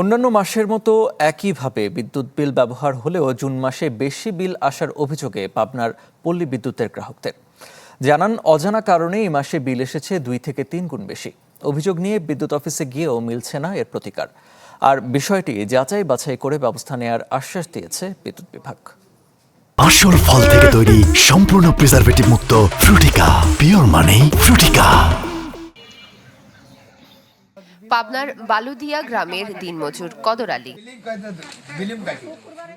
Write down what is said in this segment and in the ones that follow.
অন্যান্য মাসের মতো একইভাবে বিদ্যুৎ বিল ব্যবহার হলেও জুন মাসে বেশি বিল আসার অভিযোগে পাবনার পল্লী বিদ্যুতের গ্রাহকদের জানান অজানা কারণে এই মাসে বিল এসেছে 2 থেকে 3 গুণ বেশি। অভিযোগ নিয়ে বিদ্যুৎ অফিসে গিয়েও মিলছে না এর প্রতিকার। আর বিষয়টি যাচাই বাছাই করে ব্যবস্থা নেওয়ার আশ্বাস দিয়েছে বিদ্যুৎ বিভাগ। আসল ফল থেকে তৈরি সম্পূর্ণ প্রিজারভেটিভ মুক্ত ফ্রুটিকা, পিওর মানে ফ্রুটিকা। পাবনার বালুদিয়া গ্রামের দিনমজুর কদর আলী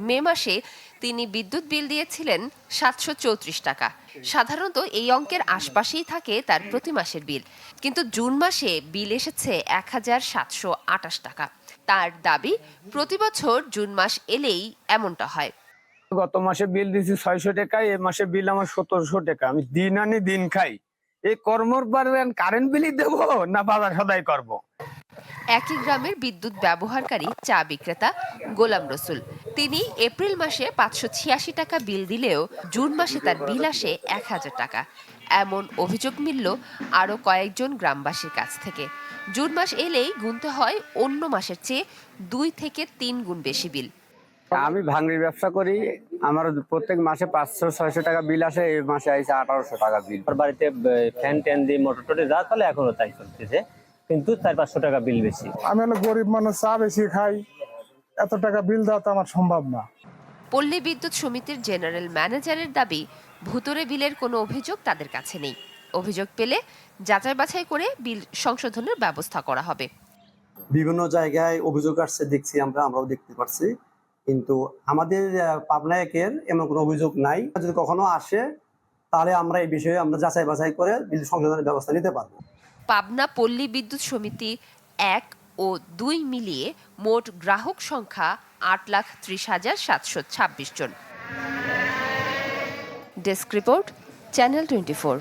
মে মাসে তিনি বিদ্যুৎ বিল দিয়েছিলেন 734 টাকা। সাধারণত এই অঙ্কের আশপাশেই থাকে তার প্রতি মাসের বিল, কিন্তু জুন মাসে বিল এসেছে 1728 টাকা। তার দাবি প্রতি বছর জুন মাস এলেই এমনটা হয়। গত মাসে বিল দিয়েছি 600 টাকা, এই মাসে বিল আমার 1700 টাকা। আমি দিন আনি দিন খাই, এই কর্মর পর কারেন্ট বিলই দেবো না বাজার সদাই করব। একই গ্রামের বিদ্যুৎ ব্যবহারকারী চা বিক্রেতা গোলাম রসুল, তিনি এপ্রিল মাসে 586 টাকা বিল দিলেও জুন মাসে তার বিল আসে 1000 টাকা। এমন অভিযোগ মিলল আরও কয়েকজন গ্রামবাসীর কাছ থেকে। জুন মাস এলেই গুনতে হয় অন্য মাসের চেয়ে 2 থেকে 3 গুণ বেশি বিল। আমি ভাঙড়ির ব্যবসা করি, আমার প্রত্যেক মাসে 500-600 টাকা বিল আসে। এই মাসে আইছে 1800 টাকা বিল। বাড়িতে ফ্যান ট্যান দিয়ে মোটর টোটে যা তাহলে এখনো তাই চলতেছে, কিন্তু 400-500 টাকা বিল বেশি। আমি হলো গরিব মানুষ, চা বেশি খাই, এত টাকা বিল দেওয়া তো আমার সম্ভব না। পল্লী বিদ্যুৎ সমিতির জেনারেল ম্যানেজারের দাবি, ভুতুরে বিলের কোনো অভিযোগ তাদের কাছে নেই। অভিযোগ পেলে যাচাই বাছাই করে বিল সংশোধনের ব্যবস্থা করা হবে। বিভিন্ন জায়গায় অভিযোগ আসছে, দেখছি আমরাও দেখতে পাচ্ছি, কিন্তু আমাদের পাবনা একের এমন কোনো অভিযোগ নাই। যদি কখনো আসে তাহলে আমরা এই বিষয়ে যাচাই বাছাই করে বিল সংশোধনের ব্যবস্থা নিতে পারবো। পাবনা পল্লী বিদ্যুৎ সমিতি 1 ও 2 মিলিয়ে মোট গ্রাহক সংখ্যা 8,30,726 জন। Desk report, channel 24।